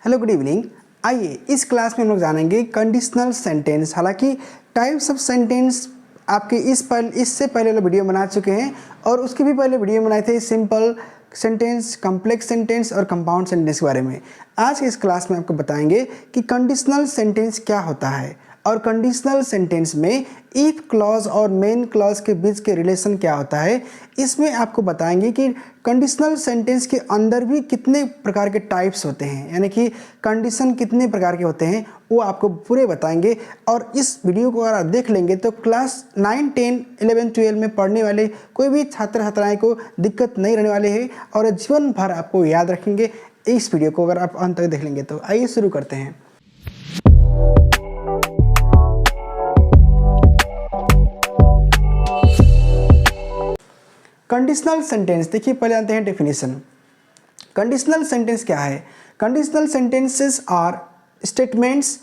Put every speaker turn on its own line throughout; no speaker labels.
Hello good evening. आइए इस class में हम लोग जानेंगे कंडीशनल सेंटेंस। हालांकि टाइप्स ऑफ सेंटेंस आपके इससे पहले वाले वीडियो बना चुके हैं और उसके भी पहले वीडियो बनाए थे सिंपल सेंटेंस, कॉम्प्लेक्स सेंटेंस और कंपाउंड सेंटेंस के बारे में। आज के इस क्लास में आपको बताएंगे कि कंडीशनल सेंटेंस क्या होता है और कंडीशनल सेंटेंस में इफ क्लॉज और मेन क्लॉज के बीच के रिलेशन क्या होता है। इसमें आपको बताएंगे कि कंडीशनल सेंटेंस के अंदर भी कितने प्रकार के टाइप्स होते हैं, यानी कि कंडीशन कितने प्रकार के होते हैं वो आपको पूरे बताएंगे। और इस वीडियो को अगर आप देख लेंगे तो क्लास 9, 10, 11, 12 में पढ़ने वाले कोई भी छात्र छात्राएँ को दिक्कत नहीं रहने वाले हैं और जीवन भर आपको याद रखेंगे इस वीडियो को अगर आप अंत तक देख लेंगे। तो आइए शुरू करते हैं। कंडीशनल सेंटेंस देखिए, पहले जानते हैं डेफिनेशन। कंडीशनल सेंटेंस क्या है? Conditional sentences are statements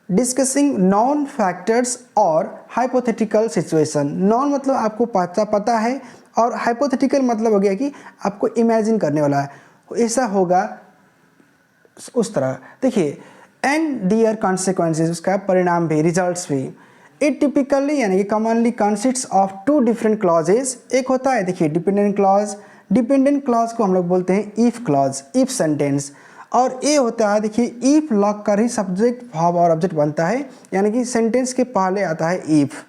discussing known factors और हाइपोथेटिकल सिचुएशन। नॉन मतलब आपको पता है और हाइपोथेटिकल मतलब हो गया कि आपको इमेजिन करने वाला है, ऐसा होगा उस तरह। देखिए एंड दियर कॉन्सिक्वेंसेस, उसका परिणाम भी, रिजल्ट्स भी। इट टिपिकली यानी कि commonly consists of two different clauses. एक होता है देखिए डिपेंडेंट क्लॉज। डिपेंडेंट क्लॉज को हम लोग बोलते हैं इफ क्लॉज, इफ सेंटेंस। और ये होता है देखिए इफ लॉग कर ही सब्जेक्ट वर्ब और ऑब्जेक्ट बनता है, यानी कि सेंटेंस के पहले आता है इफ।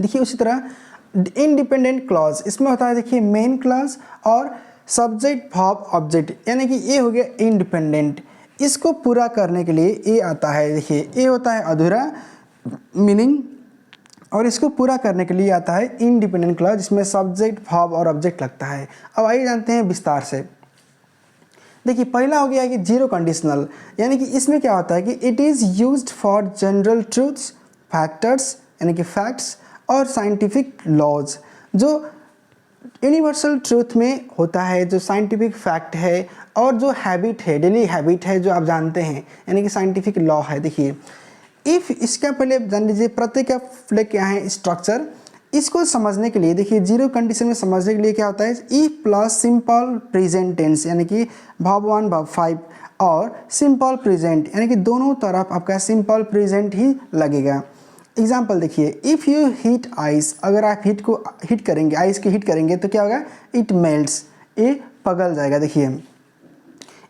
देखिए उसी तरह इंडिपेंडेंट क्लॉज, इसमें होता है देखिए मेन क्लॉज और सब्जेक्ट वर्ब ऑब्जेक्ट, यानी कि ये हो गया इंडिपेंडेंट। इसको पूरा करने के लिए ये आता है, देखिए ये होता है अधूरा मीनिंग और इसको पूरा करने के लिए आता है इंडिपेंडेंट क्लॉज, जिसमें सब्जेक्ट वर्ब और ऑब्जेक्ट लगता है। अब आइए जानते हैं विस्तार से। देखिए पहला हो गया कि जीरो कंडीशनल, यानी कि इसमें क्या होता है कि it is used for general truths, factors यानी कि फैक्ट्स और साइंटिफिक लॉज। जो यूनिवर्सल ट्रूथ में होता है, जो साइंटिफिक फैक्ट है और जो हैबिट है, डेली हैबिट है जो आप जानते हैं, यानी कि साइंटिफिक लॉ है। देखिए इफ़, इसका पहले जान लीजिए प्रत्येक का पहले क्या है स्ट्रक्चर। इसको समझने के लिए देखिए जीरो कंडीशन में समझने के लिए क्या होता है if plus simple present tense, यानी कि वर्ब 1 वर्ब 5 और सिंपल प्रेजेंट, यानी कि दोनों तरफ आपका सिंपल प्रेजेंट ही लगेगा। एग्जाम्पल देखिए इफ़ यू हीट आइस, अगर आप हीट को हीट करेंगे, आइस को हीट करेंगे तो क्या होगा इट मेल्ट्स, ये पगल जाएगा। देखिए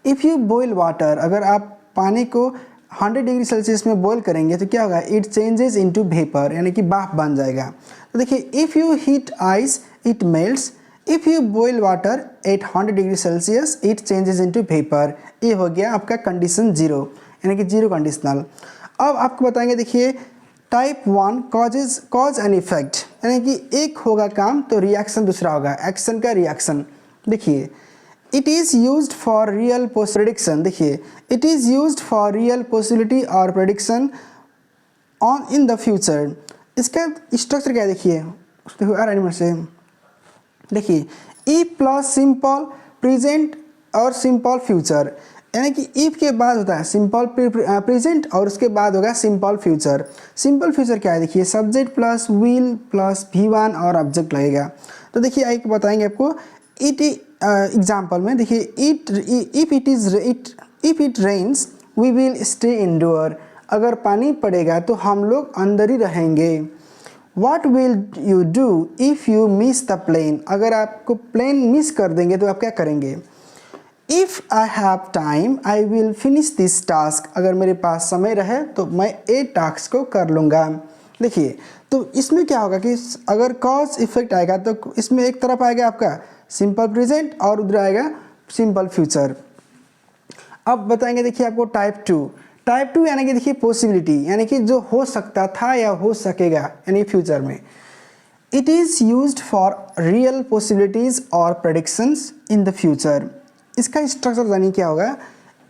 इफ़ यू बॉयल वाटर, अगर आप पानी को 100 डिग्री सेल्सियस में बॉयल करेंगे तो क्या होगा इट चेंजेस इनटू वेपर, यानी कि भाप बन जाएगा। तो देखिए if you heat ice it melts, if you boil water at 100 degree Celsius it changes into vapour. ये हो गया आपका कंडीशन जीरो, यानी कि जीरो कंडीशनल। अब आपको बताएंगे देखिए टाइप 1 कॉज एंड इफेक्ट, यानी कि एक होगा काम तो रिएक्शन दूसरा होगा, एक्शन का रिएक्शन। देखिए it is used for real prediction, देखिए it is used for real possibility और prediction on in the future. इसका स्ट्रक्चर क्या है देखिए अरेंजमेंट से। देखिए ई प्लस सिंपल प्रेजेंट और सिंपल फ्यूचर, यानी कि इफ के बाद होता है सिंपल प्रेजेंट और उसके बाद होगा सिंपल फ्यूचर। सिंपल फ्यूचर क्या है देखिए subject plus will plus V1 और ऑब्जेक्ट लगेगा। तो देखिए एक बताएंगे आपको इट एग्जाम्पल में। देखिए if it rains we will stay indoor, अगर पानी पड़ेगा तो हम लोग अंदर ही रहेंगे। What will you do if you miss the plane, अगर आपको प्लेन मिस कर देंगे तो आप क्या करेंगे। If I have time I will finish this task, अगर मेरे पास समय रहे तो मैं ए टास्क को कर लूँगा। देखिए तो इसमें क्या होगा कि अगर कॉज इफेक्ट आएगा तो इसमें एक तरफ आएगा आपका सिंपल प्रेजेंट और उधर आएगा सिंपल फ्यूचर। अब बताएंगे देखिए आपको टाइप 2। टाइप 2 यानी कि देखिए पॉसिबिलिटी, यानी कि जो हो सकता था या हो सकेगा, यानी फ्यूचर में। It is used for real possibilities और प्रेडिक्शंस इन द फ्यूचर। इसका स्ट्रक्चर यानी क्या होगा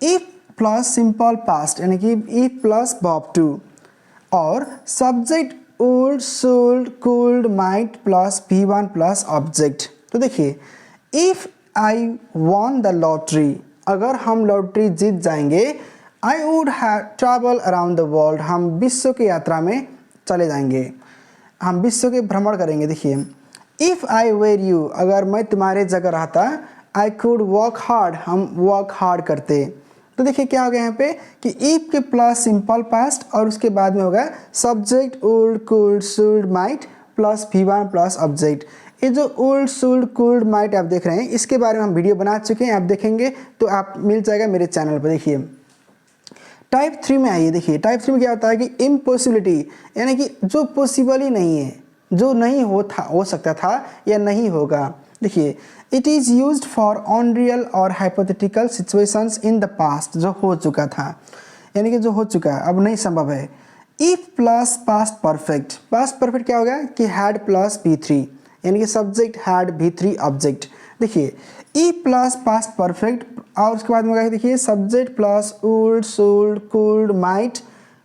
इफ प्लस सिंपल पास्ट, यानी कि इफ प्लस वर्ब 2 और subject would should could might plus V1 plus object. तो देखिए if I won the lottery, अगर हम लॉटरी जीत जाएंगे, I would have travel around the world, हम विश्व की यात्रा में चले जाएंगे, हम विश्व के भ्रमण करेंगे। देखिए इफ़ आई वेर यू, अगर मैं तुम्हारे जगह रहता, आई कुड वर्क हार्ड, हम वर्क हार्ड करते। तो देखिए क्या हो गया यहाँ पे कि इफ के प्लस सिंपल पास्ट और उसके बाद में होगा subject would could should might plus V1 plus object. ये जो वुड शुड कुड माइट आप देख रहे हैं इसके बारे में हम वीडियो बना चुके हैं, आप देखेंगे तो आप मिल जाएगा मेरे चैनल पर। देखिए टाइप 3 में आइए, देखिए टाइप 3 में क्या होता है कि इम्पॉसिबिलिटी, यानी कि जो पॉसिबल ही नहीं है, जो नहीं हो सकता था या नहीं होगा। देखिए it is used for unreal और hypothetical situations in the past, जो हो चुका था, यानी कि जो हो चुका है अब नहीं संभव है। If plus past perfect, past perfect क्या होगा कि हैड प्लस V3, यानी कि सब्जेक्ट हैड V3 ऑब्जेक्ट। देखिए इफ प्लस पास्ट परफेक्ट और उसके बाद में होगा देखिए subject plus would should could might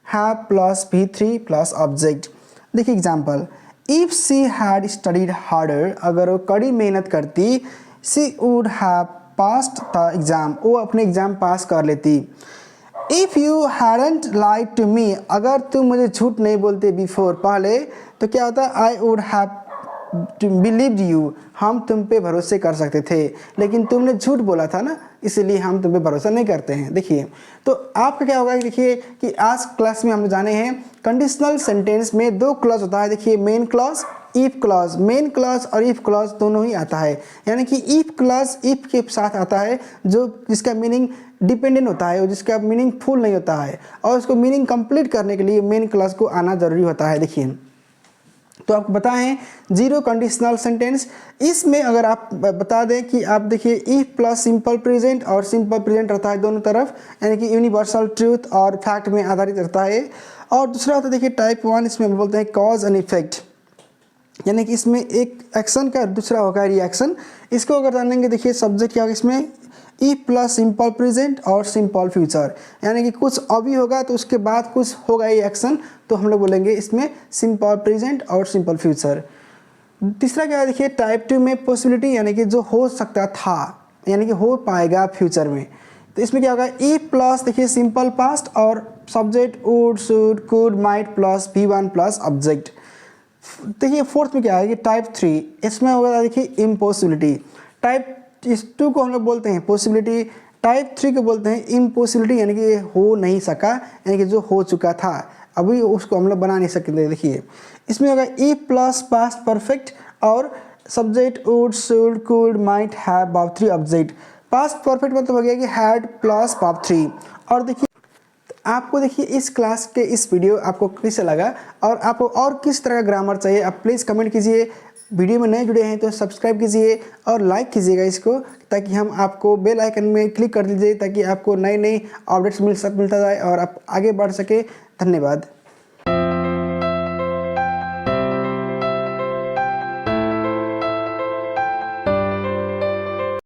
have plus V3 प्लस ऑब्जेक्ट। देखिए example, if she had studied harder, अगर वो कड़ी मेहनत करती, she would have passed the exam, वो अपने एग्जाम पास कर लेती। If you hadn't light to me, अगर तुम मुझे झूठ नहीं बोलते बिफोर, पहले, तो क्या होता, I would have believed you, हम तुम पे भरोसे कर सकते थे, लेकिन तुमने झूठ बोला था ना, इसलिए हम तुम पे भरोसा नहीं करते हैं। देखिए तो आपका क्या होगा, देखिए कि आज क्लास में हम जाने हैं कंडीशनल सेंटेंस में दो क्लॉज होता है। देखिए main clause, if clause, main clause और इफ क्लॉज दोनों ही आता है, यानी कि इफ क्लॉज इफ के साथ आता है जो जिसका मीनिंग डिपेंडेंट होता है, जिसका मीनिंग फुल नहीं होता है, और उसको मीनिंग कंप्लीट करने के लिए मेन क्लॉज को आना जरूरी होता है। देखिए तो आपको बताएं जीरो कंडीशनल सेंटेंस, इसमें अगर आप बता दें कि आप देखिए इफ प्लस सिंपल प्रेजेंट और सिंपल प्रेजेंट रहता है दोनों तरफ, यानी कि यूनिवर्सल ट्रूथ और फैक्ट में आधारित रहता है। और दूसरा होता है देखिए टाइप 1, इसमें हम बोलते हैं कॉज एंड इफेक्ट, यानी कि इसमें एक एक्शन का दूसरा होगा रिएक्शन। इसको अगर जानेंगे देखिए सब्जेक्ट क्या होगा इसमें, ई प्लस सिंपल प्रेजेंट और सिंपल फ्यूचर, यानी कि कुछ अभी होगा तो उसके बाद कुछ होगा ये एक्शन, तो हम लोग बोलेंगे इसमें सिंपल प्रेजेंट और सिंपल फ्यूचर। तीसरा क्या है देखिए टाइप 2 में पॉसिबिलिटी, यानी कि जो हो सकता था, यानी कि हो पाएगा फ्यूचर में, तो इसमें क्या होगा ई प्लस देखिए सिंपल पास्ट और subject would should could might plus V1 plus object. देखिए फोर्थ में क्या है कि टाइप 3, इसमें होगा देखिए इम्पॉसिबिलिटी। टाइप 2 को हम लोग बोलते हैं पॉसिबिलिटी, टाइप 3 को बोलते हैं इम्पॉसिबिलिटी, यानी कि हो नहीं सका, यानी कि जो हो चुका था अभी उसको हम लोग बना नहीं सकते। देखिए इसमें होगा ई प्लस पास्ट परफेक्ट और subject would should could might have verb 3 object. Past perfect मतलब हो गया कि हैड प्लस वर्ब 3। और देखिए आपको देखिए इस क्लास के इस वीडियो आपको कैसे लगा और आपको और किस तरह का ग्रामर चाहिए, आप प्लीज़ कमेंट कीजिए। वीडियो में नए जुड़े हैं तो सब्सक्राइब कीजिए और लाइक कीजिएगा इसको, ताकि हम आपको बेल आइकन में क्लिक कर दीजिए ताकि आपको नई नई अपडेट्स मिलता जाए और आप आगे बढ़ सके। धन्यवाद।